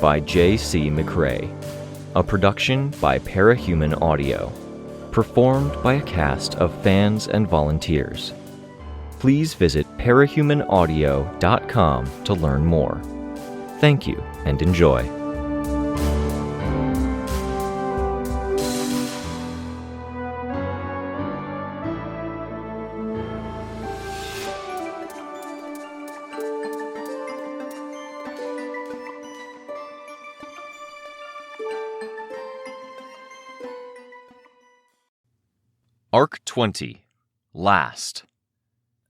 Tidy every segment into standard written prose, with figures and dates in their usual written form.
by J.C. McRae. A production by Parahuman Audio. Performed by a cast of fans and volunteers. Please visit parahumanaudio.com to learn more. Thank you and enjoy. Arc 20. Last.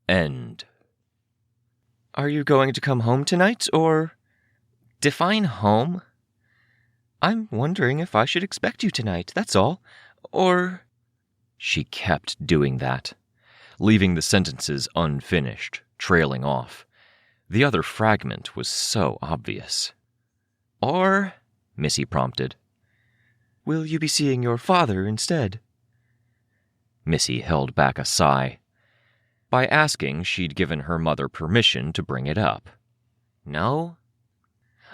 End. Are you going to come home tonight, or... Define home? I'm wondering if I should expect you tonight, that's all. Or... She kept doing that, leaving the sentences unfinished, trailing off. The other fragment was so obvious. Or... Missy prompted. Will you be seeing your father instead? Missy held back a sigh. By asking, she'd given her mother permission to bring it up. No?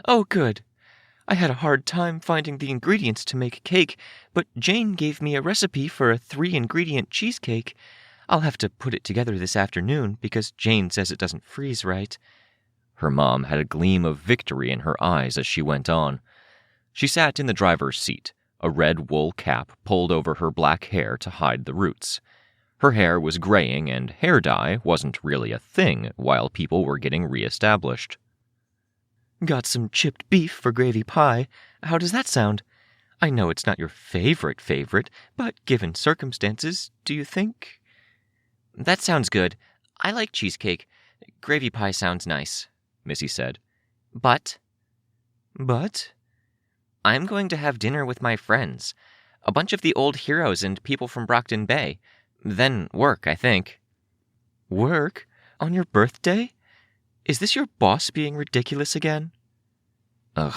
Oh, good. I had a hard time finding the ingredients to make cake, but Jane gave me a recipe for a 3-ingredient cheesecake. I'll have to put it together this afternoon because Jane says it doesn't freeze right. Her mom had a gleam of victory in her eyes as she went on. She sat in the driver's seat, a red wool cap pulled over her black hair to hide the roots. Her hair was graying, and hair dye wasn't really a thing while people were getting re-established. Got some chipped beef for gravy pie. How does that sound? I know it's not your favorite, but given circumstances, do you think? That sounds good. I like cheesecake. Gravy pie sounds nice, Missy said. But? I'm going to have dinner with my friends. A bunch of the old heroes and people from Brockton Bay. Then work, I think. Work? On your birthday? Is this your boss being ridiculous again? Ugh.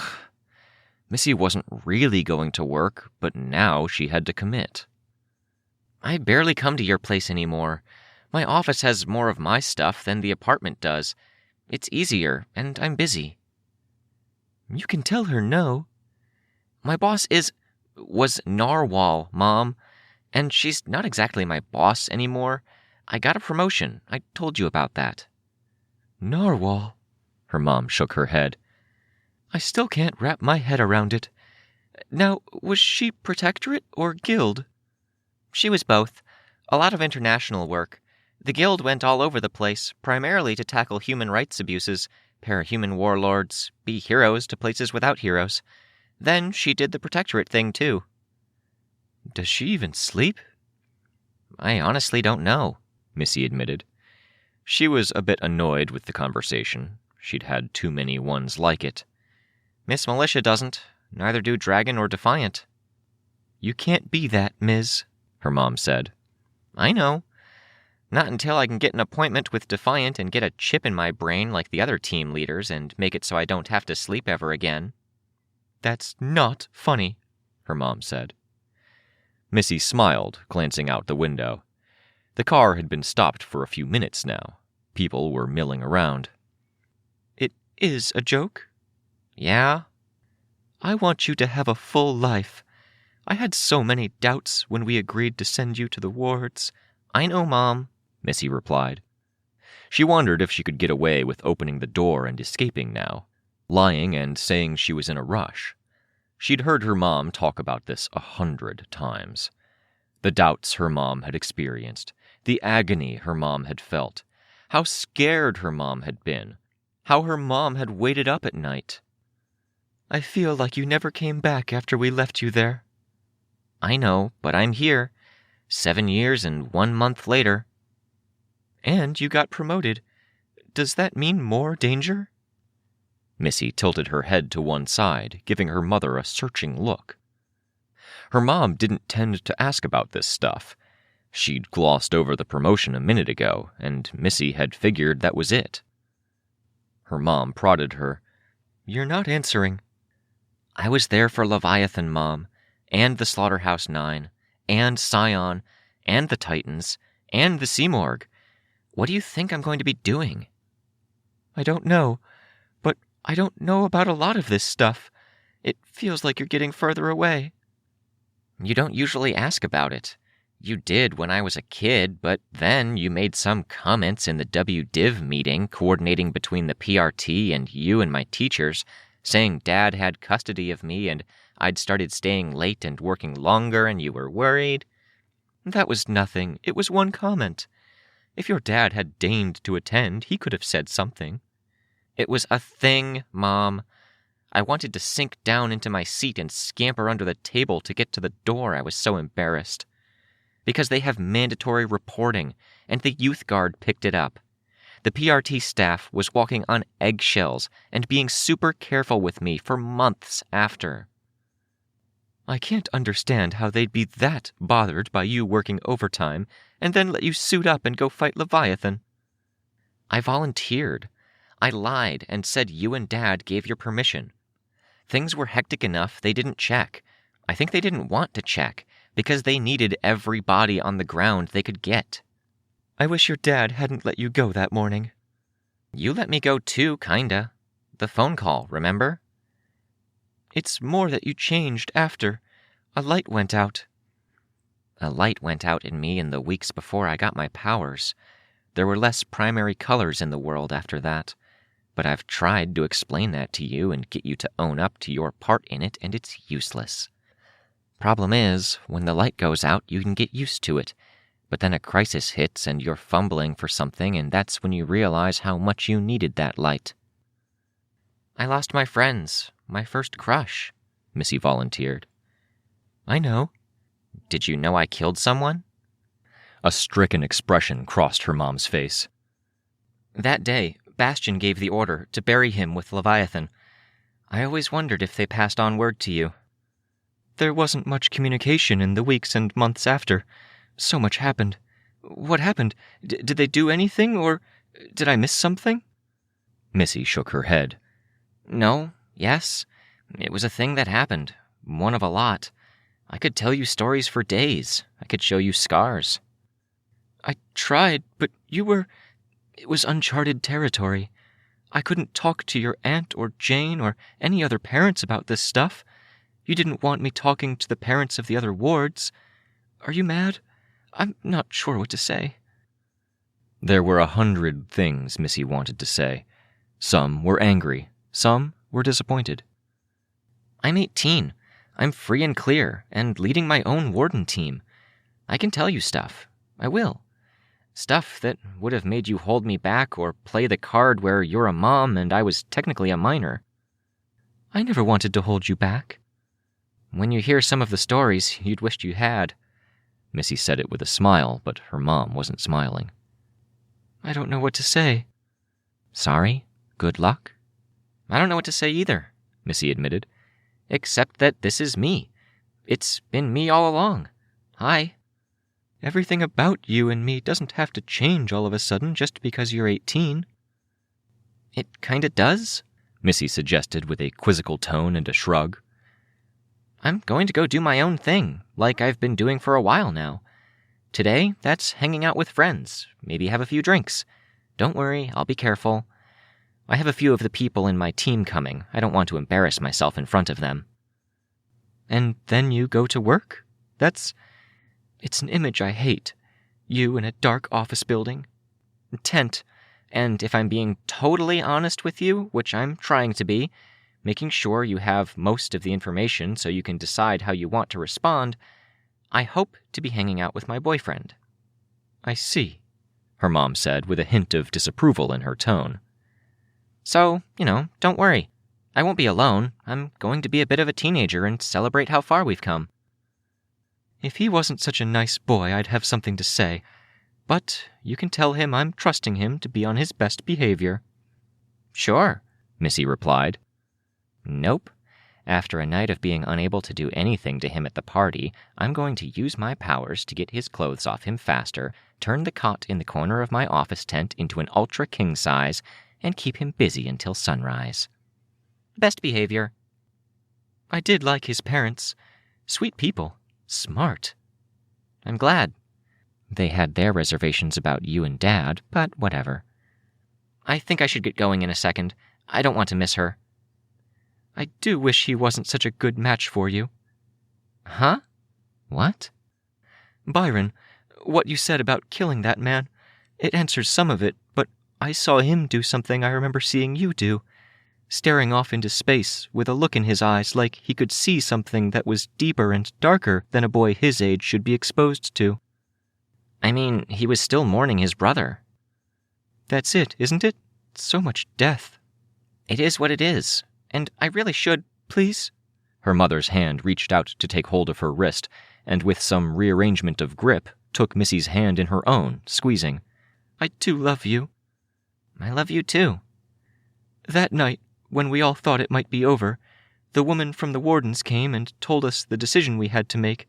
Missy wasn't really going to work, but now she had to commit. I barely come to your place anymore. My office has more of my stuff than the apartment does. It's easier, and I'm busy. You can tell her no. My boss was Narwhal, Mom, and she's not exactly my boss anymore. I got a promotion. I told you about that. Narwhal? Her mom shook her head. I still can't wrap my head around it. Now, was she protectorate or guild? She was both. A lot of international work. The guild went all over the place, primarily to tackle human rights abuses, parahuman warlords, be heroes to places without heroes. Then she did the protectorate thing, too. Does she even sleep? I honestly don't know, Missy admitted. She was a bit annoyed with the conversation. She'd had too many ones like it. Miss Militia doesn't. Neither do Dragon or Defiant. You can't be that, Ms., her mom said. I know. Not until I can get an appointment with Defiant and get a chip in my brain like the other team leaders and make it so I don't have to sleep ever again. That's not funny, her mom said. Missy smiled, glancing out the window. The car had been stopped for a few minutes now. People were milling around. It is a joke? Yeah? I want you to have a full life. I had so many doubts when we agreed to send you to the wards. I know, Mom, Missy replied. She wondered if she could get away with opening the door and escaping now, lying and saying she was in a rush. She'd heard her mom talk about this 100 times. The doubts her mom had experienced, the agony her mom had felt, how scared her mom had been, how her mom had waited up at night. I feel like you never came back after we left you there. I know, but I'm here, 7 years and 1 month later. And you got promoted. Does that mean more danger? Missy tilted her head to one side, giving her mother a searching look. Her mom didn't tend to ask about this stuff. She'd glossed over the promotion a minute ago, and Missy had figured that was it. Her mom prodded her. You're not answering. I was there for Leviathan, Mom, and the Slaughterhouse 9, and Scion, and the Titans, and the Sea Morgue. What do you think I'm going to be doing? I don't know, but I don't know about a lot of this stuff. It feels like you're getting further away." "You don't usually ask about it. You did when I was a kid, but then you made some comments in the WDiv meeting coordinating between the PRT and you and my teachers, saying Dad had custody of me and I'd started staying late and working longer and you were worried." "That was nothing. It was one comment. If your dad had deigned to attend, he could have said something." "It was a thing, Mom. I wanted to sink down into my seat and scamper under the table to get to the door. I was so embarrassed. Because they have mandatory reporting, and the youth guard picked it up. The PRT staff was walking on eggshells and being super careful with me for months after." "I can't understand how they'd be that bothered by you working overtime and then let you suit up and go fight Leviathan." "I volunteered. I lied and said you and Dad gave your permission. Things were hectic enough they didn't check. I think they didn't want to check, because they needed every body on the ground they could get." "I wish your dad hadn't let you go that morning." "You let me go too, kinda. The phone call, remember?" "It's more that you changed after. A light went out." "A light went out in me in the weeks before I got my powers. There were less primary colors in the world after that. But I've tried to explain that to you and get you to own up to your part in it, and it's useless. Problem is, when the light goes out, you can get used to it. But then a crisis hits and you're fumbling for something, and that's when you realize how much you needed that light." "I lost my friends, my first crush," Missy volunteered. "I know." "Did you know I killed someone?" A stricken expression crossed her mom's face. "That day, Bastion gave the order to bury him with Leviathan. I always wondered if they passed on word to you." "There wasn't much communication in the weeks and months after. So much happened. What happened? Did they do anything, or did I miss something?" Missy shook her head. "No, yes. It was a thing that happened. One of a lot. I could tell you stories for days. I could show you scars." "I tried, but it was uncharted territory. I couldn't talk to your aunt or Jane or any other parents about this stuff. You didn't want me talking to the parents of the other wards. Are you mad? I'm not sure what to say." There were 100 things Missy wanted to say. Some were angry. Some were disappointed. "I'm 18. I'm free and clear, and leading my own warden team. I can tell you stuff. I will. Stuff that would have made you hold me back or play the card where you're a mom and I was technically a minor." "I never wanted to hold you back." "When you hear some of the stories, you'd wished you had." Missy said it with a smile, but her mom wasn't smiling. "I don't know what to say." "Sorry? Good luck?" "I don't know what to say either," Missy admitted. "Except that this is me. It's been me all along. Hi." "Everything about you and me doesn't have to change all of a sudden just because you're 18. "It kinda does," Missy suggested with a quizzical tone and a shrug. "I'm going to go do my own thing, like I've been doing for a while now. Today, that's hanging out with friends, maybe have a few drinks. Don't worry, I'll be careful. I have a few of the people in my team coming. I don't want to embarrass myself in front of them." "And then you go to work? It's an image I hate. You in a dark office building. Tent. And if I'm being totally honest with you, which I'm trying to be, making sure you have most of the information so you can decide how you want to respond, I hope to be hanging out with my boyfriend." "I see," her mom said with a hint of disapproval in her tone. "So, don't worry. I won't be alone. I'm going to be a bit of a teenager and celebrate how far we've come." "If he wasn't such a nice boy, I'd have something to say. But you can tell him I'm trusting him to be on his best behavior." "Sure," Missy replied. "Nope. After a night of being unable to do anything to him at the party, I'm going to use my powers to get his clothes off him faster, turn the cot in the corner of my office tent into an ultra king size, and keep him busy until sunrise. Best behavior." "I did like his parents. Sweet people. Smart." "I'm glad. They had their reservations about you and Dad, but whatever. I think I should get going in a second. I don't want to miss her." I do wish he wasn't such a good match for you. Huh? What? Byron, what you said about killing that man, it answers some of it, but I saw him do something I remember seeing you do, staring off into space with a look in his eyes like he could see something that was deeper and darker than a boy his age should be exposed to. I mean, he was still mourning his brother. That's it, isn't it? So much death. It is what it is, and I really should, please? Her mother's hand reached out to take hold of her wrist, and with some rearrangement of grip, took Missy's hand in her own, squeezing. I do love you. I love you too. That night, when we all thought it might be over, the woman from the wardens came and told us the decision we had to make.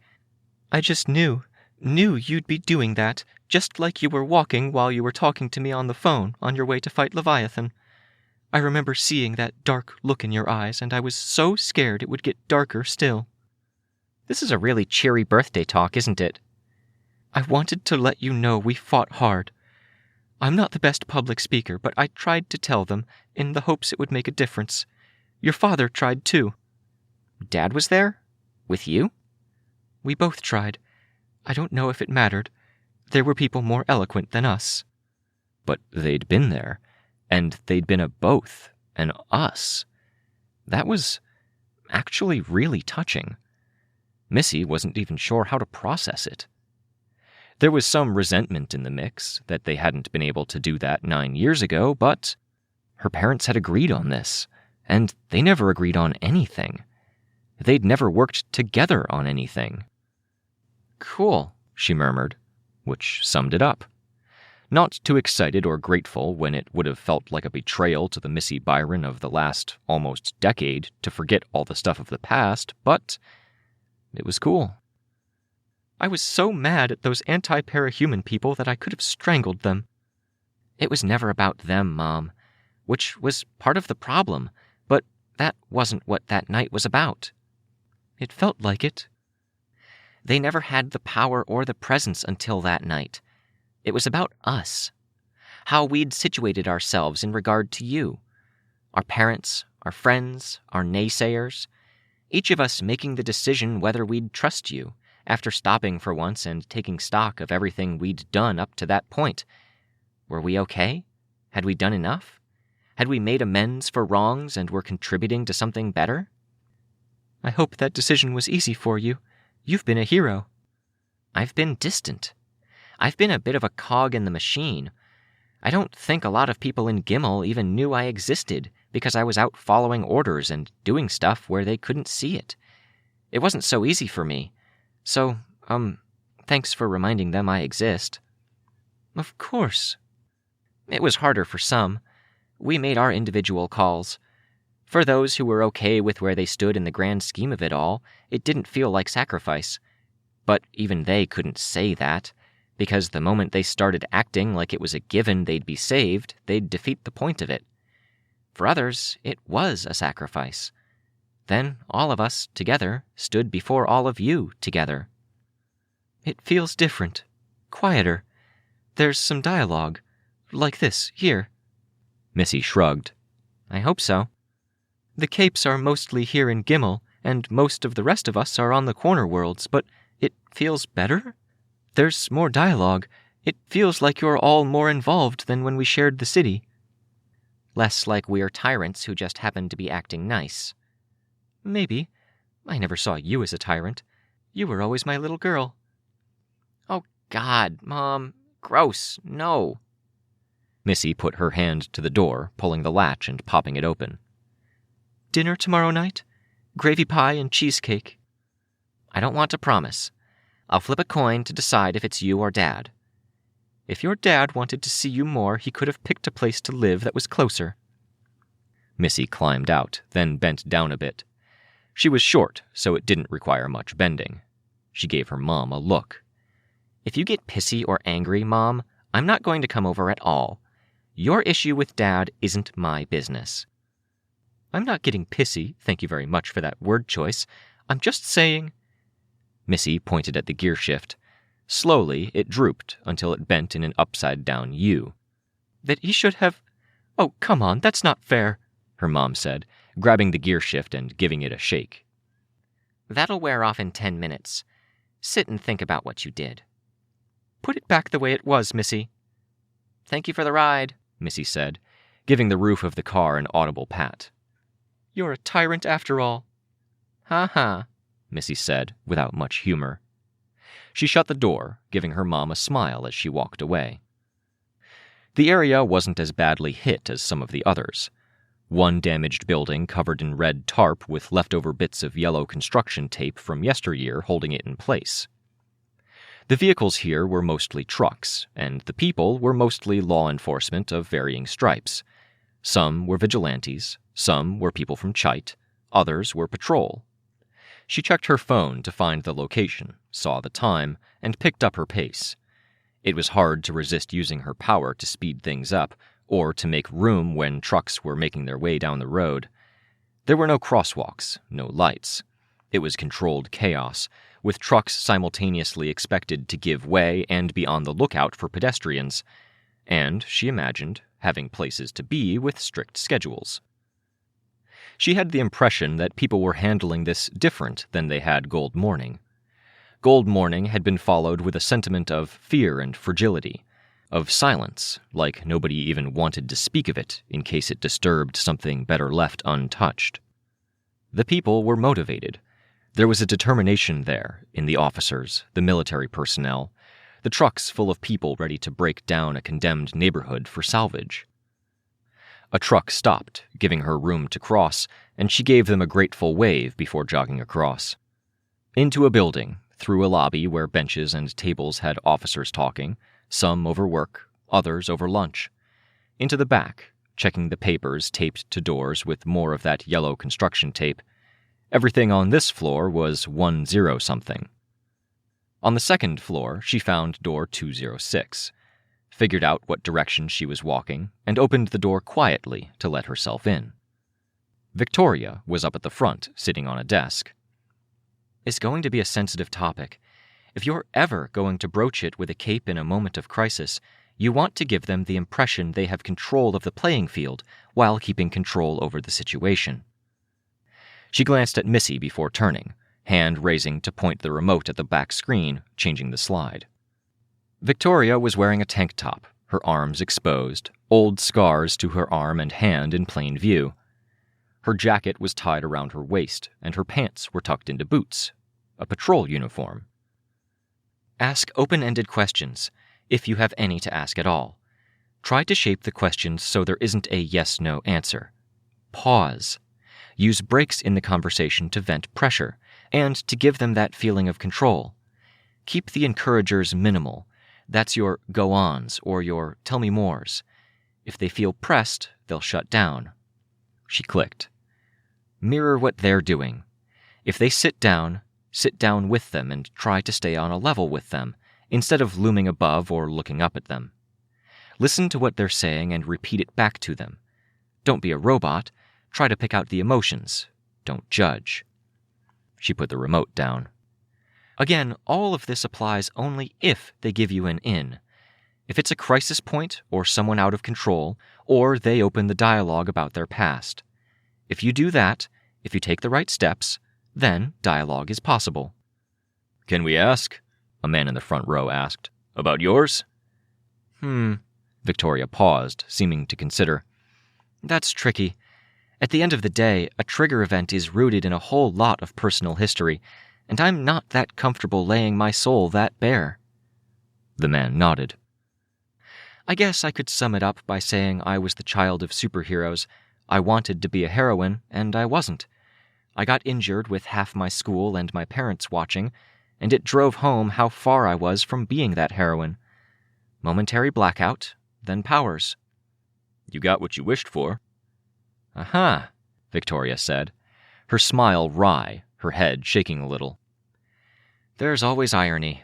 I just knew you'd be doing that, just like you were walking while you were talking to me on the phone on your way to fight Leviathan. I remember seeing that dark look in your eyes, and I was so scared it would get darker still. This is a really cheery birthday talk, isn't it? I wanted to let you know we fought hard. I'm not the best public speaker, but I tried to tell them, in the hopes it would make a difference. Your father tried too. Dad was there? With you? We both tried. I don't know if it mattered. There were people more eloquent than us. But they'd been there, and they'd been a both, and us. That was actually really touching. Missy wasn't even sure how to process it. There was some resentment in the mix that they hadn't been able to do that 9 years ago, but her parents had agreed on this, and they never agreed on anything. They'd never worked together on anything. Cool, she murmured, which summed it up. Not too excited or grateful when it would have felt like a betrayal to the Missy Byron of the last almost decade to forget all the stuff of the past, but it was cool. I was so mad at those anti-parahuman people that I could have strangled them. It was never about them, Mom, which was part of the problem, but that wasn't what that night was about. It felt like it. They never had the power or the presence until that night. It was about us. How we'd situated ourselves in regard to you. Our parents, our friends, our naysayers. Each of us making the decision whether we'd trust you, after stopping for once and taking stock of everything we'd done up to that point. Were we okay? Had we done enough? Had we made amends for wrongs and were contributing to something better? I hope that decision was easy for you. You've been a hero. I've been distant. I've been a bit of a cog in the machine. I don't think a lot of people in Gimel even knew I existed because I was out following orders and doing stuff where they couldn't see it. It wasn't so easy for me. So, thanks for reminding them I exist. Of course. It was harder for some. We made our individual calls. For those who were okay with where they stood in the grand scheme of it all, it didn't feel like sacrifice. But even they couldn't say that, because the moment they started acting like it was a given they'd be saved, they'd defeat the point of it. For others, it was a sacrifice. Then all of us, together, stood before all of you, together. It feels different, quieter. There's some dialogue, like this, here. Missy shrugged. I hope so. The Capes are mostly here in Gimel, and most of the rest of us are on the corner worlds, but it feels better? There's more dialogue. It feels like you're all more involved than when we shared the city. Less like we're tyrants who just happen to be acting nice. Maybe. I never saw you as a tyrant. You were always my little girl. Oh, God, Mom. Gross. No. Missy put her hand to the door, pulling the latch and popping it open. Dinner tomorrow night? Gravy pie and cheesecake. I don't want to promise. I'll flip a coin to decide if it's you or Dad. If your dad wanted to see you more, he could have picked a place to live that was closer. Missy climbed out, then bent down a bit. She was short, so it didn't require much bending. She gave her mom a look. If you get pissy or angry, Mom, I'm not going to come over at all. Your issue with Dad isn't my business. I'm not getting pissy, thank you very much for that word choice. I'm just saying... Missy pointed at the gear shift. Slowly, it drooped until it bent in an upside-down U. That he should have... Oh, come on, that's not fair, her mom said, grabbing the gear shift and giving it a shake. That'll wear off in 10 minutes. Sit and think about what you did. Put it back the way it was, Missy. Thank you for the ride, Missy said, giving the roof of the car an audible pat. You're a tyrant after all. Ha, Missy said, without much humor. She shut the door, giving her mom a smile as she walked away. The area wasn't as badly hit as some of the others. One damaged building covered in red tarp with leftover bits of yellow construction tape from yesteryear holding it in place. The vehicles here were mostly trucks, and the people were mostly law enforcement of varying stripes. Some were vigilantes, some were people from Chite, others were patrol. She checked her phone to find the location, saw the time, and picked up her pace. It was hard to resist using her power to speed things up, or to make room when trucks were making their way down the road. There were no crosswalks, no lights. It was controlled chaos, with trucks simultaneously expected to give way and be on the lookout for pedestrians, and, she imagined, having places to be with strict schedules. She had the impression that people were handling this different than they had Gold Morning. Gold Morning had been followed with a sentiment of fear and fragility, of silence, like nobody even wanted to speak of it in case it disturbed something better left untouched. The people were motivated. There was a determination there in the officers, the military personnel, the trucks full of people ready to break down a condemned neighborhood for salvage. A truck stopped, giving her room to cross, and she gave them a grateful wave before jogging across. Into a building, through a lobby where benches and tables had officers talking, some over work, others over lunch. Into the back, checking the papers taped to doors with more of that yellow construction tape. Everything on this floor was 10-something. On the second floor, she found door 206, figured out what direction she was walking, and opened the door quietly to let herself in. Victoria was up at the front, sitting on a desk. It's going to be a sensitive topic. If you're ever going to broach it with a cape in a moment of crisis, you want to give them the impression they have control of the playing field while keeping control over the situation. She glanced at Missy before turning, hand raising to point the remote at the back screen, changing the slide. Victoria was wearing a tank top, her arms exposed, old scars to her arm and hand in plain view. Her jacket was tied around her waist, and her pants were tucked into boots, a patrol uniform. Ask open-ended questions, if you have any to ask at all. Try to shape the questions so there isn't a yes-no answer. Pause. Use breaks in the conversation to vent pressure, and to give them that feeling of control. Keep the encouragers minimal. That's your go-ons or your tell-me-mores. If they feel pressed, they'll shut down. She clicked. Mirror what they're doing. If they sit down with them and try to stay on a level with them, instead of looming above or looking up at them. Listen to what they're saying and repeat it back to them. Don't be a robot. Try to pick out the emotions. Don't judge. She put the remote down. Again, all of this applies only if they give you an in. If it's a crisis point or someone out of control, or they open the dialogue about their past. If you do that, if you take the right steps, then dialogue is possible. "Can we ask?" a man in the front row asked. "About yours?" Victoria paused, seeming to consider. That's tricky. At the end of the day, a trigger event is rooted in a whole lot of personal history, and I'm not that comfortable laying my soul that bare. The man nodded. I guess I could sum it up by saying I was the child of superheroes. I wanted to be a heroine, and I wasn't. I got injured with half my school and my parents watching, and it drove home how far I was from being that heroine. Momentary blackout, then powers. "You got what you wished for." "Aha," Victoria said, her smile wry, her head shaking a little. There's always irony.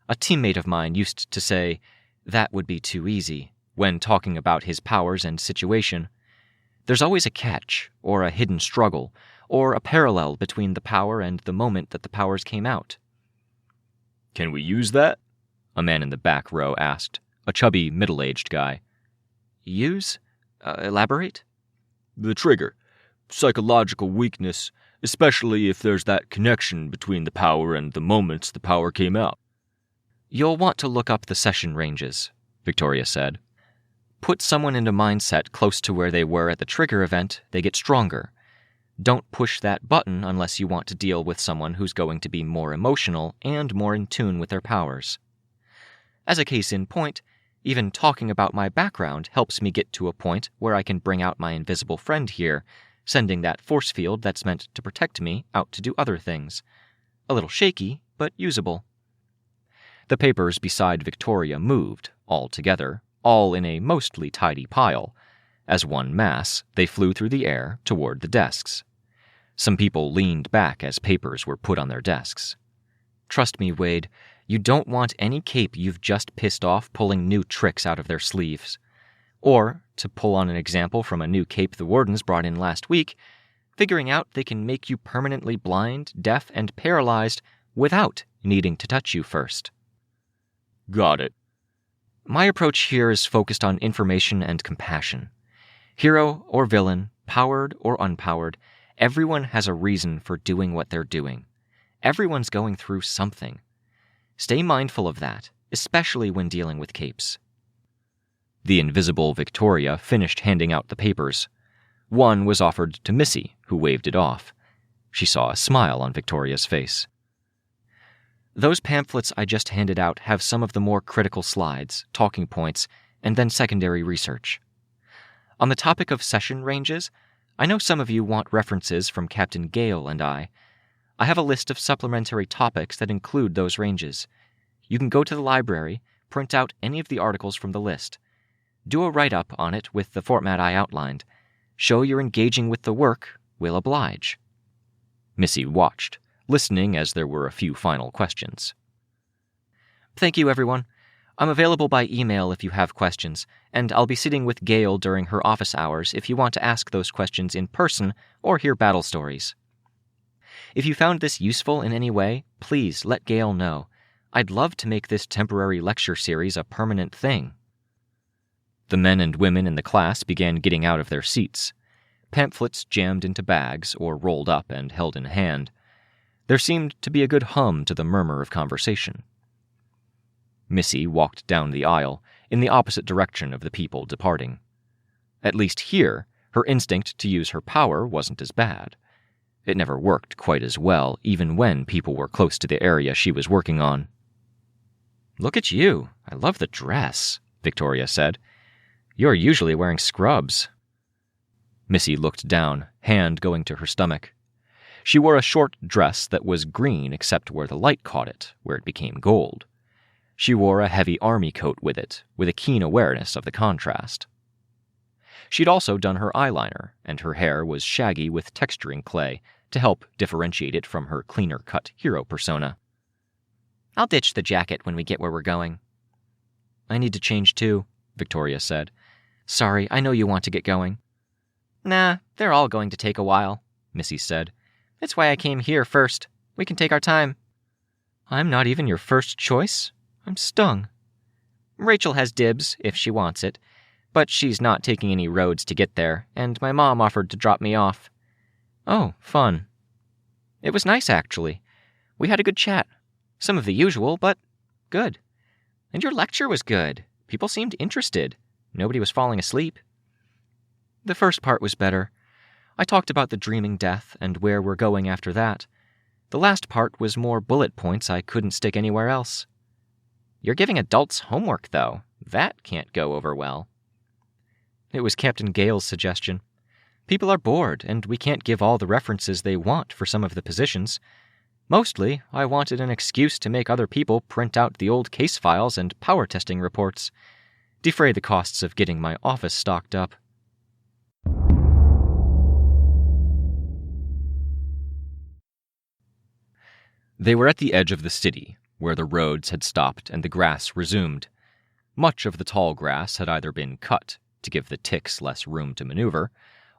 A teammate of mine used to say, that would be too easy, when talking about his powers and situation. There's always a catch, or a hidden struggle, or a parallel between the power and the moment that the powers came out. "Can we use that?" a man in the back row asked, a chubby, middle-aged guy. Use? Elaborate? "The trigger. psychological weakness, especially if there's that connection between the power and the moments the power came out. You'll want to look up the session ranges, Victoria said. Put someone in a mindset close to where they were at the trigger event, they get stronger. Don't push that button unless you want to deal with someone who's going to be more emotional and more in tune with their powers. As a case in point, even talking about my background helps me get to a point where I can bring out my invisible friend here, sending that force field that's meant to protect me out to do other things. A little shaky, but usable. The papers beside Victoria moved, all together, all in a mostly tidy pile. As one mass, they flew through the air toward the desks. Some people leaned back as papers were put on their desks. Trust me, Wade, you don't want any cape you've just pissed off pulling new tricks out of their sleeves. Or, to pull on an example from a new cape the wardens brought in last week, figuring out they can make you permanently blind, deaf, and paralyzed without needing to touch you first. Got it. My approach here is focused on information and compassion. Hero or villain, powered or unpowered, everyone has a reason for doing what they're doing. Everyone's going through something. Stay mindful of that, especially when dealing with capes. The invisible Victoria finished handing out the papers. One was offered to Missy, who waved it off. She saw a smile on Victoria's face. Those pamphlets I just handed out have some of the more critical slides, talking points, and then secondary research. On the topic of session ranges, I know some of you want references from Captain Gale and I. I have a list of supplementary topics that include those ranges. You can go to the library, print out any of the articles from the list. Do a write-up on it with the format I outlined. Show you're engaging with the work, we'll oblige. Missy watched, listening as there were a few final questions. Thank you, everyone. I'm available by email if you have questions, and I'll be sitting with Gale during her office hours if you want to ask those questions in person or hear battle stories. If you found this useful in any way, please let Gale know. I'd love to make this temporary lecture series a permanent thing. The men and women in the class began getting out of their seats, pamphlets jammed into bags or rolled up and held in hand. There seemed to be a good hum to the murmur of conversation. Missy walked down the aisle, in the opposite direction of the people departing. At least here, her instinct to use her power wasn't as bad. It never worked quite as well, even when people were close to the area she was working on. "Look at you. I love the dress," Victoria said. "You're usually wearing scrubs." Missy looked down, hand going to her stomach. She wore a short dress that was green except where the light caught it, where it became gold. She wore a heavy army coat with it, with a keen awareness of the contrast. She'd also done her eyeliner, and her hair was shaggy with texturing clay to help differentiate it from her cleaner-cut hero persona. "I'll ditch the jacket when we get where we're going." "I need to change too," Victoria said. "Sorry, I know you want to get going." "Nah, they're all going to take a while," Missy said. "That's why I came here first. We can take our time." "I'm not even your first choice? I'm stung." "Rachel has dibs, if she wants it, but she's not taking any roads to get there, and my mom offered to drop me off." "Oh, fun." "It was nice, actually. We had a good chat. Some of the usual, but good. And your lecture was good. People seemed interested. Nobody was falling asleep." "The first part was better. I talked about the dreaming death and where we're going after that. The last part was more bullet points I couldn't stick anywhere else." "You're giving adults homework, though. That can't go over well." "It was Captain Gale's suggestion. People are bored, and we can't give all the references they want for some of the positions. Mostly, I wanted an excuse to make other people print out the old case files and power testing reports. Defray the costs of getting my office stocked up." They were at the edge of the city, where the roads had stopped and the grass resumed. Much of the tall grass had either been cut to give the ticks less room to maneuver,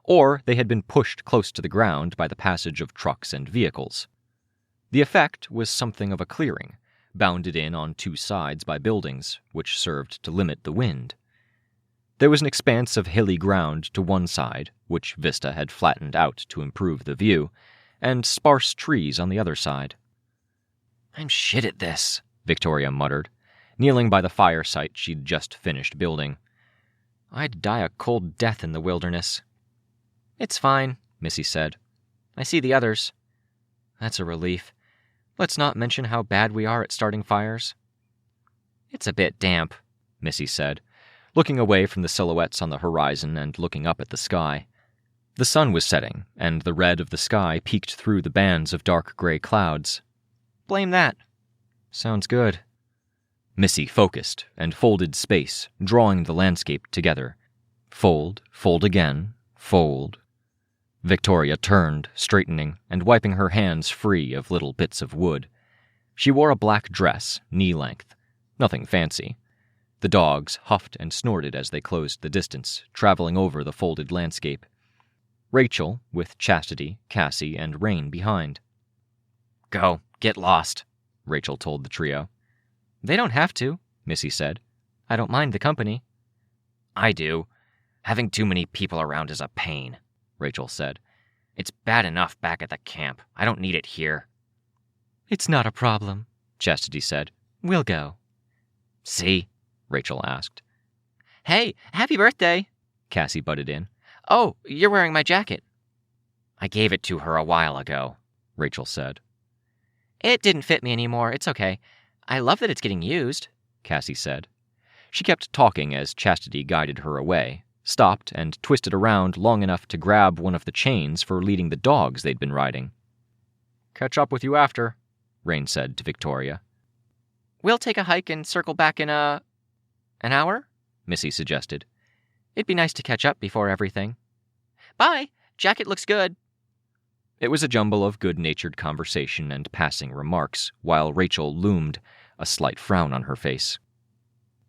or they had been pushed close to the ground by the passage of trucks and vehicles. The effect was something of a clearing, bounded in on two sides by buildings, which served to limit the wind. There was an expanse of hilly ground to one side, which Vista had flattened out to improve the view, and sparse trees on the other side. "I'm shit at this," Victoria muttered, kneeling by the fire site she'd just finished building. "I'd die a cold death in the wilderness." "It's fine," Missy said. "I see the others." "That's a relief. Let's not mention how bad we are at starting fires." "It's a bit damp," Missy said, looking away from the silhouettes on the horizon and looking up at the sky. The sun was setting, and the red of the sky peeked through the bands of dark gray clouds. "Blame that." "Sounds good." Missy focused and folded space, drawing the landscape together. Fold, fold again, fold. Victoria turned, straightening, and wiping her hands free of little bits of wood. She wore a black dress, knee-length. Nothing fancy. The dogs huffed and snorted as they closed the distance, traveling over the folded landscape. Rachel, with Chastity, Cassie, and Rein behind. "Go, get lost," Rachel told the trio. "They don't have to," Missy said. "I don't mind the company." "I do. Having too many people around is a pain," Rachel said. "It's bad enough back at the camp. I don't need it here." "It's not a problem," Chastity said. "We'll go." "See?" Rachel asked. "Hey, happy birthday!" Cassie butted in. "Oh, you're wearing my jacket." "I gave it to her a while ago," Rachel said. "It didn't fit me anymore. It's okay. I love that it's getting used," Cassie said. She kept talking as Chastity guided her away, stopped and twisted around long enough to grab one of the chains for leading the dogs they'd been riding. "Catch up with you after," Rein said to Victoria. "We'll take a hike and circle back in an hour?" Missy suggested. "It'd be nice to catch up before everything." "Bye. Jacket looks good." It was a jumble of good-natured conversation and passing remarks, while Rachel loomed, a slight frown on her face.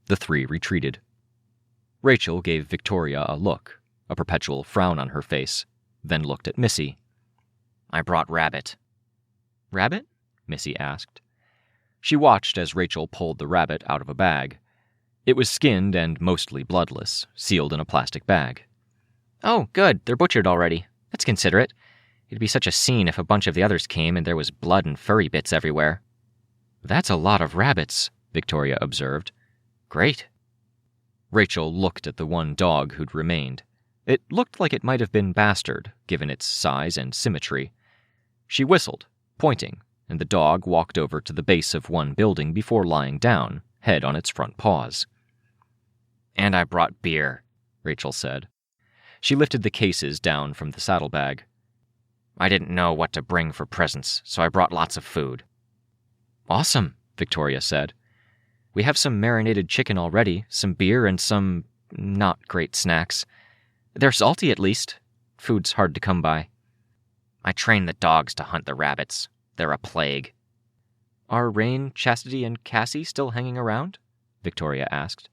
The three retreated. Rachel gave Victoria a look, a perpetual frown on her face, then looked at Missy. "I brought rabbit." "Rabbit?" Missy asked. She watched as Rachel pulled the rabbit out of a bag. It was skinned and mostly bloodless, sealed in a plastic bag. "Oh, good. They're butchered already. That's considerate. It'd be such a scene if a bunch of the others came and there was blood and furry bits everywhere." "That's a lot of rabbits," Victoria observed. "Great." Rachel looked at the one dog who'd remained. It looked like it might have been bastard, given its size and symmetry. She whistled, pointing, and the dog walked over to the base of one building before lying down, head on its front paws. "And I brought beer," Rachel said. She lifted the cases down from the saddlebag. "I didn't know what to bring for presents, so I brought lots of food." "Awesome," Victoria said. "We have some marinated chicken already, some beer, and some not great snacks. They're salty, at least. Food's hard to come by." "I trained the dogs to hunt the rabbits. They're a plague." "Are Rein, Chastity, and Cassie still hanging around?" Victoria asked.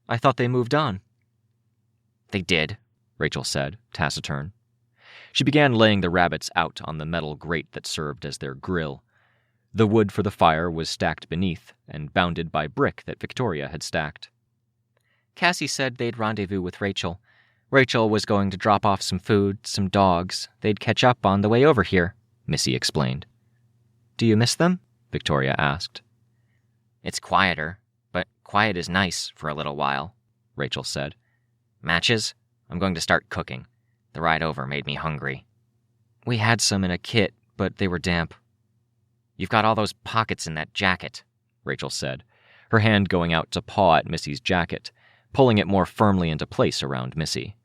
"I thought they moved on." "They did," Rachel said, taciturn. She began laying the rabbits out on the metal grate that served as their grill. The wood for the fire was stacked beneath and bounded by brick that Victoria had stacked. "Cassie said they'd rendezvous with Rachel. Rachel was going to drop off some food, some dogs. They'd catch up on the way over here," Missy explained. "Do you miss them?" Victoria asked. "It's quieter, but quiet is nice for a little while," Rachel said. "Matches? I'm going to start cooking. The ride over made me hungry." "We had some in a kit, but they were damp." "You've got all those pockets in that jacket," Rachel said, her hand going out to paw at Missy's jacket, pulling it more firmly into place around Missy.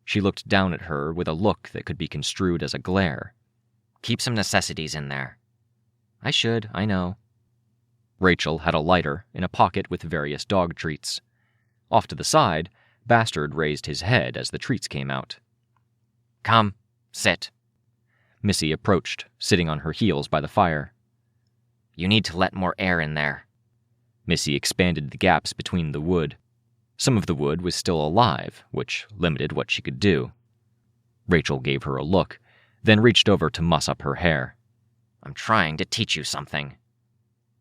She looked down at her with a look that could be construed as a glare. "Keep some necessities in there." "I should, I know." Rachel had a lighter in a pocket with various dog treats. Off to the side, Bastard raised his head as the treats came out. "Come, sit." Missy approached, sitting on her heels by the fire. "You need to let more air in there." Missy expanded the gaps between the wood. Some of the wood was still alive, which limited what she could do. Rachel gave her a look, then reached over to muss up her hair. "I'm trying to teach you something."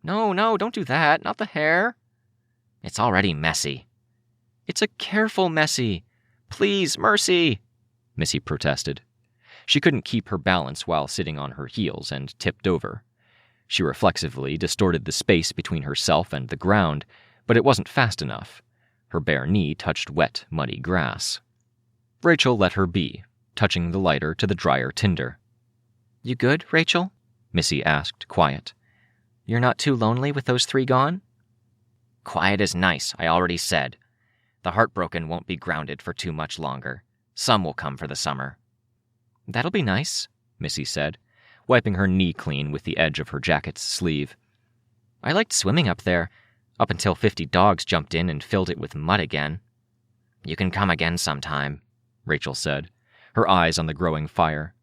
No, don't do that. Not the hair." "It's already messy." It's a careful Messy. Please, mercy, Missy protested. She couldn't keep her balance while sitting on her heels and tipped over. She reflexively distorted the space between herself and the ground, but it wasn't fast enough. Her bare knee touched wet, muddy grass. Rachel let her be, touching the lighter to the drier tinder. You good, Rachel? Missy asked, quiet. You're not too lonely with those 3 gone? Quiet is nice, I already said. The heartbroken won't be grounded for too much longer. Some will come for the summer. That'll be nice, Missy said, wiping her knee clean with the edge of her jacket's sleeve. I liked swimming up there, up until 50 dogs jumped in and filled it with mud again. You can come again sometime, Rachel said, her eyes on the growing fire.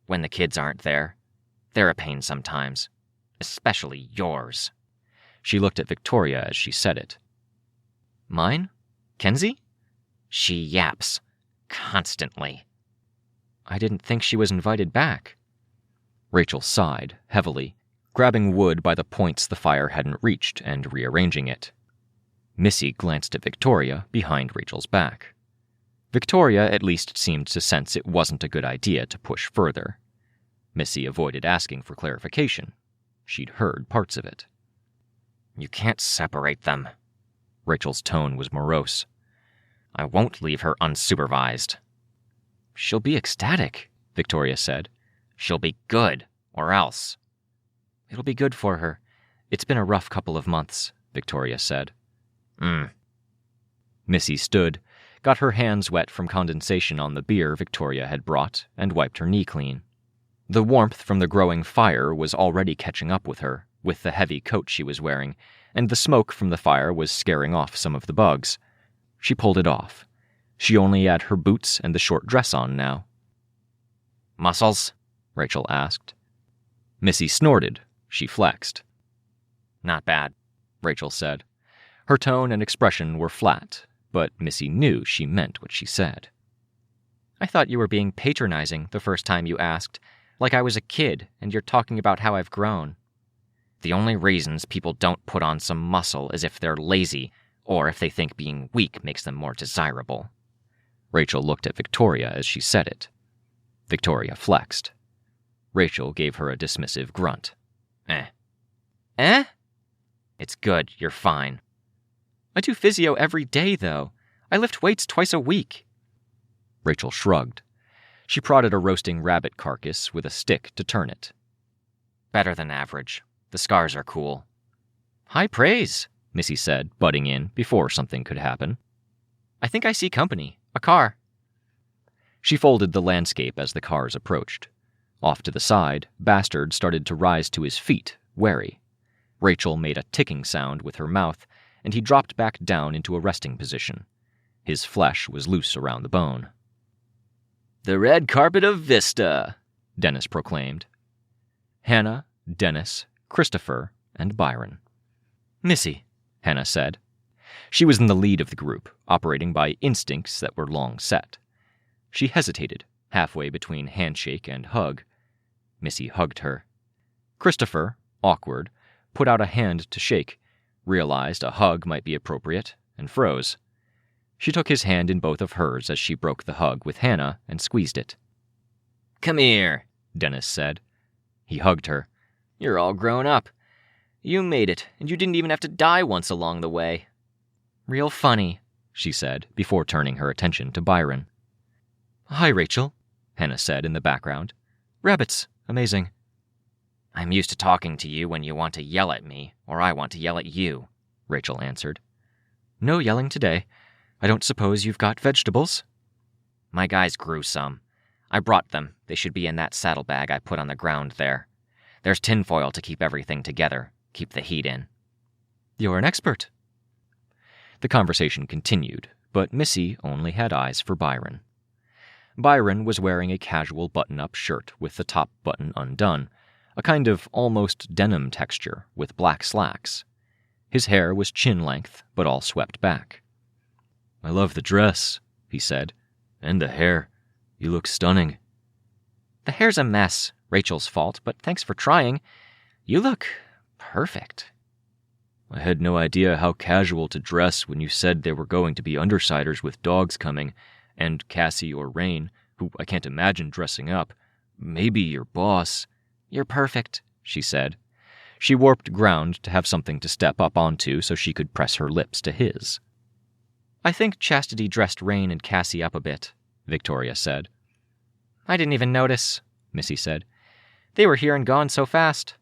When the kids aren't there. They're a pain sometimes. Especially yours. She looked at Victoria as she said it. Mine? Kenzie? She yaps. Constantly. I didn't think she was invited back. Rachel sighed, heavily, grabbing wood by the points the fire hadn't reached and rearranging it. Missy glanced at Victoria behind Rachel's back. Victoria at least seemed to sense it wasn't a good idea to push further. Missy avoided asking for clarification. She'd heard parts of it. You can't separate them. Rachel's tone was morose. I won't leave her unsupervised. She'll be ecstatic, Victoria said. She'll be good, or else. It'll be good for her. It's been a rough couple of months, Victoria said. Missy stood, got her hands wet from condensation on the beer Victoria had brought, and wiped her knee clean. The warmth from the growing fire was already catching up with her, with the heavy coat she was wearing, and the smoke from the fire was scaring off some of the bugs. She pulled it off. She only had her boots and the short dress on now. Muscles? Rachel asked. Missy snorted. She flexed. Not bad, Rachel said. Her tone and expression were flat, but Missy knew she meant what she said. I thought you were being patronizing the first time you asked, like I was a kid and you're talking about how I've grown. The only reasons people don't put on some muscle is if they're lazy, or if they think being weak makes them more desirable. Rachel looked at Victoria as she said it. Victoria flexed. Rachel gave her a dismissive grunt. Eh? It's good, you're fine. I do physio every day, though. I lift weights twice a week. Rachel shrugged. She prodded a roasting rabbit carcass with a stick to turn it. Better than average. The scars are cool. High praise, Missy said, butting in before something could happen. I think I see company. A car. She folded the landscape as the cars approached. Off to the side, Bastard started to rise to his feet, wary. Rachel made a ticking sound with her mouth, and he dropped back down into a resting position. His flesh was loose around the bone. "The red carpet of Vista," Dennis proclaimed. Hannah, Dennis, Christopher, and Byron. Missy, Hannah said. She was in the lead of the group, operating by instincts that were long set. She hesitated, halfway between handshake and hug. Missy hugged her. Christopher, awkward, put out a hand to shake, realized a hug might be appropriate, and froze. She took his hand in both of hers as she broke the hug with Hannah and squeezed it. "Come here," Dennis said. He hugged her. "You're all grown up. You made it, and you didn't even have to die once along the way." real funny, she said, before turning her attention to Byron. Hi, Rachel, Hannah said in the background. Rabbits, amazing. I'm used to talking to you when you want to yell at me, or I want to yell at you, Rachel answered. No yelling today. I don't suppose you've got vegetables? My guys grew some. I brought them. They should be in that saddlebag I put on the ground there. There's tinfoil to keep everything together, keep the heat in. You're an expert. The conversation continued, but Missy only had eyes for Byron. Byron was wearing a casual button-up shirt with the top button undone, a kind of almost denim texture with black slacks. His hair was chin-length, but all swept back. "I love the dress," he said. "And the hair. You look stunning." The hair's a mess, Rachel's fault, but thanks for trying. You look perfect. I had no idea how casual to dress when you said there were going to be undersiders with dogs coming, and Cassie or Rein, who I can't imagine dressing up. Maybe your boss." "You're perfect," she said. She warped ground to have something to step up onto so she could press her lips to his. "I think Chastity dressed Rein and Cassie up a bit," Victoria said. "I didn't even notice," Missy said. "They were here and gone so fast."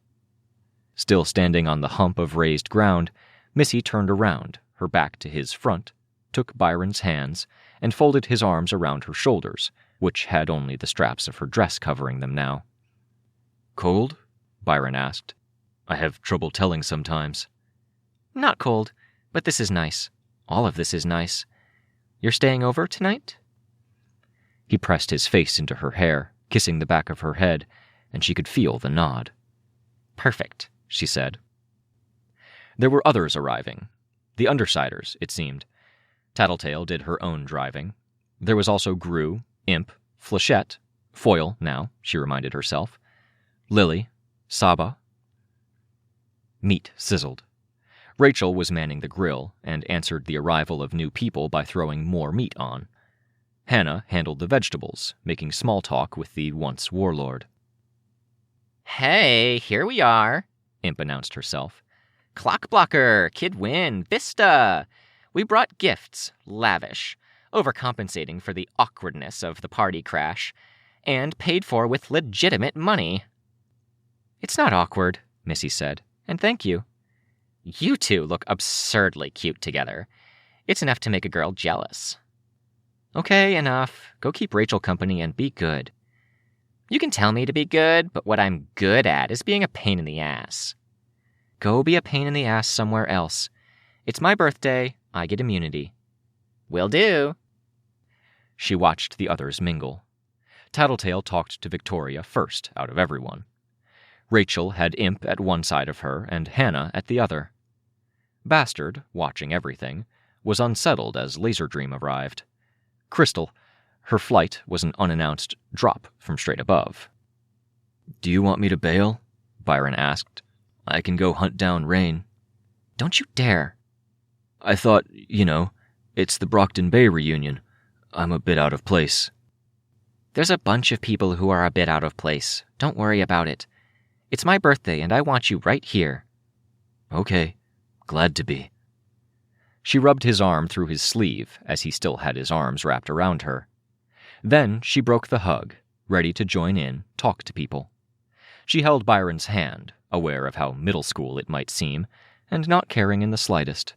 Still standing on the hump of raised ground, Missy turned around, her back to his front, took Byron's hands, and folded his arms around her shoulders, which had only the straps of her dress covering them now. "Cold?" Byron asked. "I have trouble telling sometimes." "Not cold, but this is nice. All of this is nice. You're staying over tonight?" He pressed his face into her hair, kissing the back of her head, and she could feel the nod. "Perfect," she said. There were others arriving. The Undersiders, it seemed. Tattletale did her own driving. There was also Gru, Imp, Flechette, Foil now, she reminded herself, Lily, Saba. Meat sizzled. Rachel was manning the grill and answered the arrival of new people by throwing more meat on. Hannah handled the vegetables, making small talk with the once warlord. "Hey, here we are," Imp announced herself. "Clock Blocker, Kid Win, Vista. We brought gifts, lavish, overcompensating for the awkwardness of the party crash, and paid for with legitimate money." "It's not awkward," Missy said, "and thank you." "You two look absurdly cute together. It's enough to make a girl jealous." "Okay, enough. Go keep Rachel company and be good." "You can tell me to be good, but what I'm good at is being a pain in the ass." "Go be a pain in the ass somewhere else. It's my birthday. I get immunity." "Will do." She watched the others mingle. Tattletale talked to Victoria first out of everyone. Rachel had Imp at one side of her and Hannah at the other. Bastard, watching everything, was unsettled as Laserdream arrived. Crystal, her flight was an unannounced drop from straight above. "Do you want me to bail?" Byron asked. "I can go hunt down Rein." "Don't you dare." "I thought, it's the Brockton Bay reunion. I'm a bit out of place." "There's a bunch of people who are a bit out of place. Don't worry about it. It's my birthday, and I want you right here." "Okay, glad to be." She rubbed his arm through his sleeve as he still had his arms wrapped around her. Then she broke the hug, ready to join in, talk to people. She held Byron's hand, aware of how middle school it might seem, and not caring in the slightest.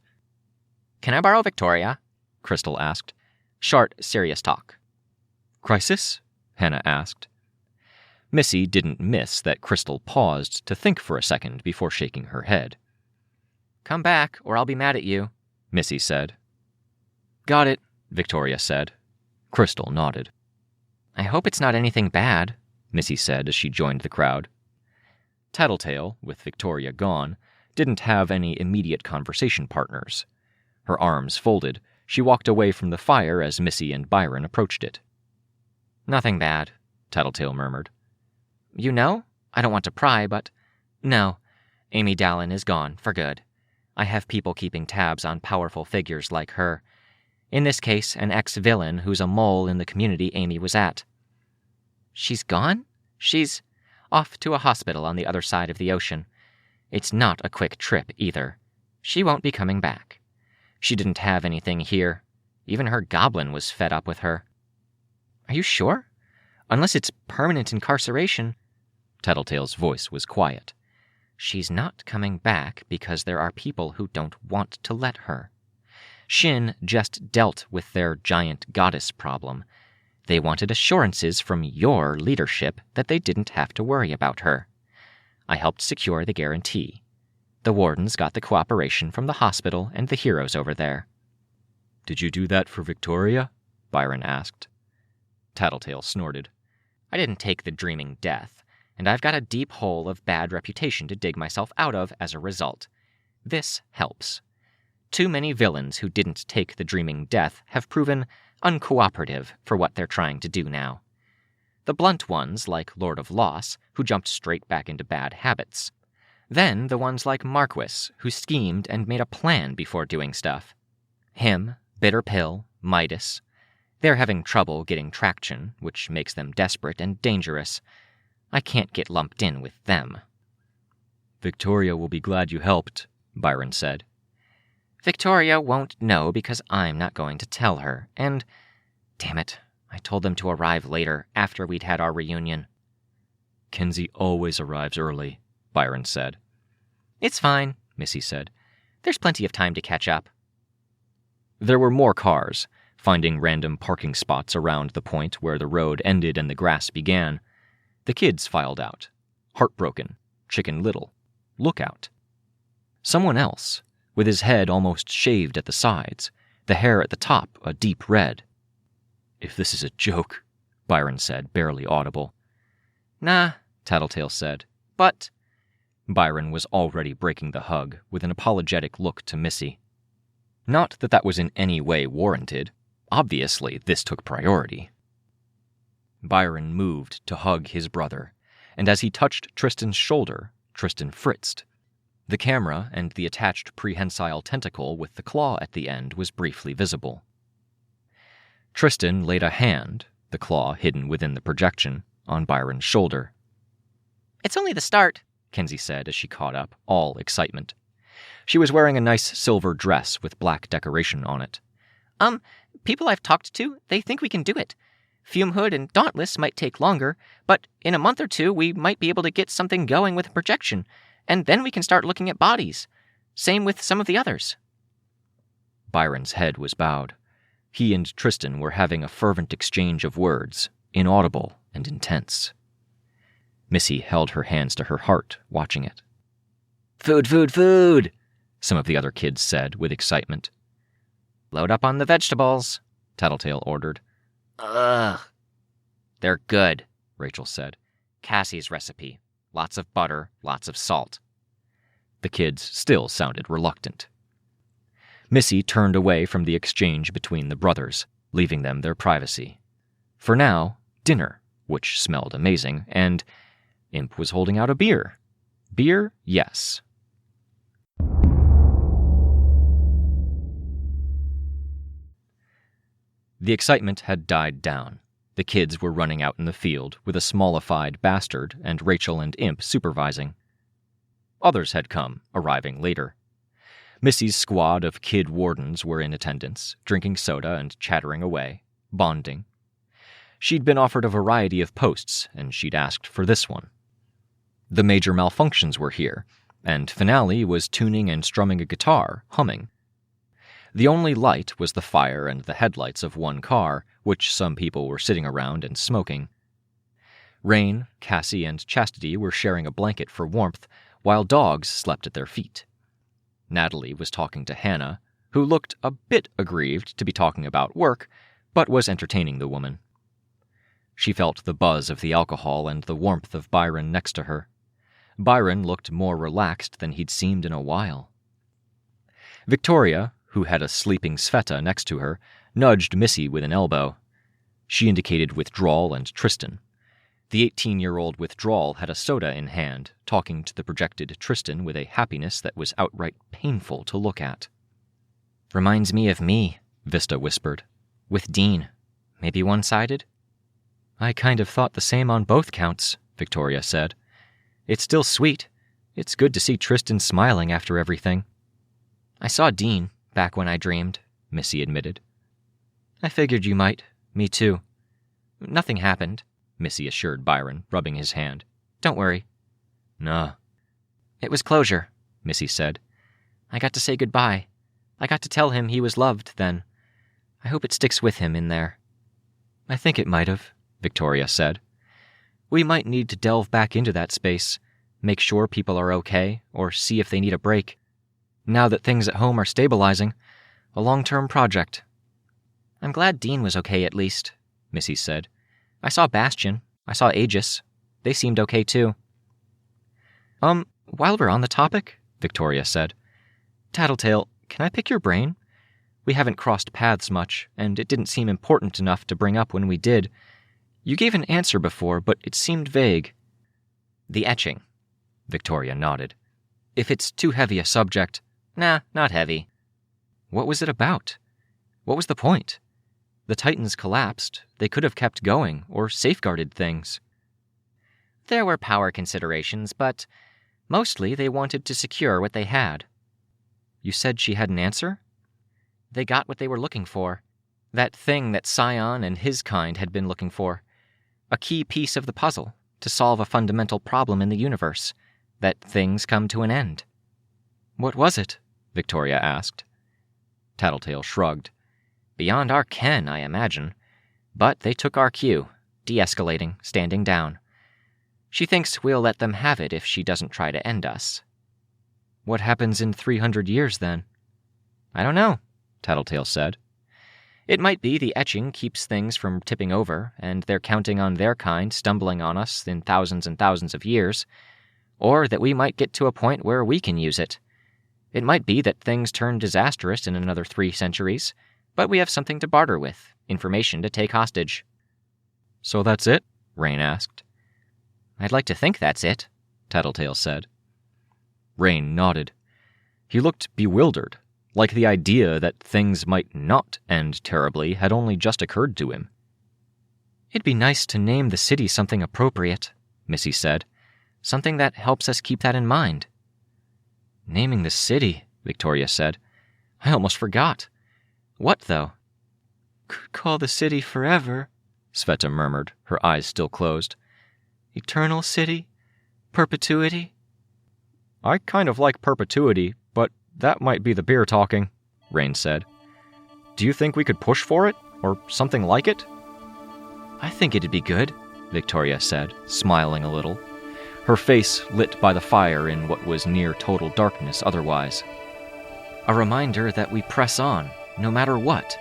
"Can I borrow Victoria?" Crystal asked. "Short, serious talk." "Crisis?" Hannah asked. Missy didn't miss that Crystal paused to think for a second before shaking her head. "Come back, or I'll be mad at you," Missy said. "Got it," Victoria said. Crystal nodded. "I hope it's not anything bad," Missy said as she joined the crowd. Tattletale, with Victoria gone, didn't have any immediate conversation partners. Her arms folded, she walked away from the fire as Missy and Byron approached it. "Nothing bad," Tattletale murmured. "You know, I don't want to pry, but no, Amy Dallin is gone for good. I have people keeping tabs on powerful figures like her. In this case, an ex-villain who's a mole in the community Amy was at." "She's gone?" "She's off to a hospital on the other side of the ocean. It's not a quick trip, either. She won't be coming back. She didn't have anything here. Even her goblin was fed up with her." "Are you sure? Unless it's permanent incarceration." Tattletale's voice was quiet. "She's not coming back because there are people who don't want to let her. Shin just dealt with their giant goddess problem. They wanted assurances from your leadership that they didn't have to worry about her. I helped secure the guarantee. The wardens got the cooperation from the hospital and the heroes over there." "Did you do that for Victoria?" Byron asked. Tattletale snorted. "I didn't take the dreaming death, and I've got a deep hole of bad reputation to dig myself out of as a result. This helps. Too many villains who didn't take the dreaming death have proven uncooperative for what they're trying to do now. The blunt ones, like Lord of Loss, who jumped straight back into bad habits. Then the ones like Marquis, who schemed and made a plan before doing stuff. Him, Bitter Pill, Midas. They're having trouble getting traction, which makes them desperate and dangerous. I can't get lumped in with them. Victoria will be glad you helped, Byron said. Victoria won't know because I'm not going to tell her, and, damn it, I told them to arrive later, after we'd had our reunion. Kenzie always arrives early, Byron said. It's fine, Missy said. There's plenty of time to catch up. There were more cars, finding random parking spots around the point where the road ended and the grass began. The kids filed out. Heartbroken, Chicken Little, Lookout. Someone else, with his head almost shaved at the sides, the hair at the top a deep red. If this is a joke, Byron said, barely audible. Nah, Tattletale said. but... Byron was already breaking the hug with an apologetic look to Missy. Not that that was in any way warranted. Obviously, this took priority. Byron moved to hug his brother, and as he touched Tristan's shoulder, Tristan fritzed. The camera and the attached prehensile tentacle with the claw at the end was briefly visible. Tristan laid a hand, the claw hidden within the projection, on Byron's shoulder. It's only the start, Kenzie said as she caught up, all excitement. She was wearing a nice silver dress with black decoration on it. People I've talked to, they think we can do it. Fume Hood and Dauntless might take longer, but in a month or two we might be able to get something going with a projection, and then we can start looking at bodies. Same with some of the others. Byron's head was bowed. He and Tristan were having a fervent exchange of words, inaudible and intense. Missy held her hands to her heart, watching it. Food, food, food, some of the other kids said with excitement. Load up on the vegetables, Tattletale ordered. Ugh. They're good, Rachel said. Cassie's recipe. Lots of butter, lots of salt. The kids still sounded reluctant. Missy turned away from the exchange between the brothers, leaving them their privacy. For now, dinner, which smelled amazing, and Imp was holding out a beer. Beer, yes. The excitement had died down. The kids were running out in the field with a smallified bastard and Rachel and Imp supervising. Others had come, arriving later. Missy's squad of kid wardens were in attendance, drinking soda and chattering away, bonding. She'd been offered a variety of posts, and she'd asked for this one. The major malfunctions were here, and Finale was tuning and strumming a guitar, humming. The only light was the fire and the headlights of one car, which some people were sitting around and smoking. Rein, Cassie, and Chastity were sharing a blanket for warmth, while dogs slept at their feet. Natalie was talking to Hannah, who looked a bit aggrieved to be talking about work, but was entertaining the woman. She felt the buzz of the alcohol and the warmth of Byron next to her. Byron looked more relaxed than he'd seemed in a while. Victoria, who had a sleeping Sveta next to her, nudged Missy with an elbow. She indicated Withdrawal and Tristan. The 18-year-old Withdrawal had a soda in hand, talking to the projected Tristan with a happiness that was outright painful to look at. Reminds me of me, Vista whispered. With Dean. Maybe one-sided? I kind of thought the same on both counts, Victoria said. It's still sweet. It's good to see Tristan smiling after everything. I saw Dean, back when I dreamed, Missy admitted. I figured you might. Me too. Nothing happened, Missy assured Byron, rubbing his hand. Don't worry. Nah. It was closure, Missy said. I got to say goodbye. I got to tell him he was loved then. I hope it sticks with him in there. I think it might have, Victoria said. We might need to delve back into that space, make sure people are okay, or see if they need a break. Now that things at home are stabilizing, a long-term project. I'm glad Dean was okay at least, Missy said. I saw Bastion. I saw Aegis. They seemed okay too. While we're on the topic, Victoria said, Tattletale, can I pick your brain? We haven't crossed paths much, and it didn't seem important enough to bring up when we did. You gave an answer before, but it seemed vague. The etching. Victoria nodded. If it's too heavy a subject. Nah, not heavy. What was it about? What was the point? The Titans collapsed. They could have kept going or safeguarded things. There were power considerations, but mostly they wanted to secure what they had. You said she had an answer? They got what they were looking for. That thing that Scion and his kind had been looking for. A key piece of the puzzle to solve a fundamental problem in the universe, that things come to an end. What was it? Victoria asked. Tattletale shrugged. Beyond our ken, I imagine. But they took our cue, de-escalating, standing down. She thinks we'll let them have it if she doesn't try to end us. What happens in 300 years, then? I don't know, Tattletale said. It might be the etching keeps things from tipping over, and they're counting on their kind stumbling on us in thousands and thousands of years, or that we might get to a point where we can use it. It might be that things turn disastrous in another 3 centuries, but we have something to barter with, information to take hostage. So that's it? Rein asked. I'd like to think that's it, Tattletale said. Rein nodded. He looked bewildered, like the idea that things might not end terribly had only just occurred to him. It'd be nice to name the city something appropriate, Missy said. Something that helps us keep that in mind. Naming the city, Victoria said. I almost forgot. What, though? Could call the city forever, Sveta murmured, her eyes still closed. Eternal city? Perpetuity? I kind of like perpetuity, but that might be the beer talking, Rein said. Do you think we could push for it, or something like it? I think it'd be good, Victoria said, smiling a little, her face lit by the fire in what was near total darkness otherwise. A reminder that we press on, no matter what,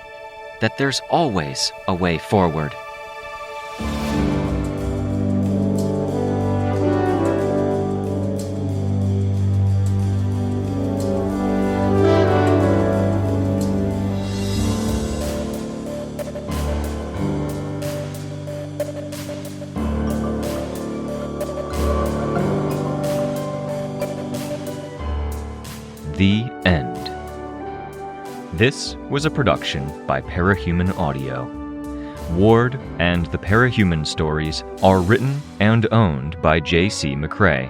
that there's always a way forward. The End. This was a production by Parahuman Audio. Ward and the Parahuman stories are written and owned by J.C. McCrae.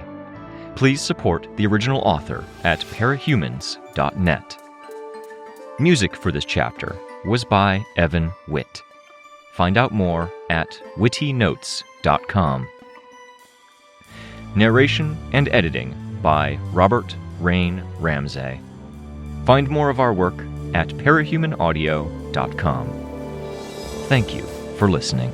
Please support the original author at parahumans.net. Music for this chapter was by Evan Witt. Find out more at wittynotes.com. Narration and editing by Robert Rein Ramsay. Find more of our work at parahumanaudio.com. Thank you for listening.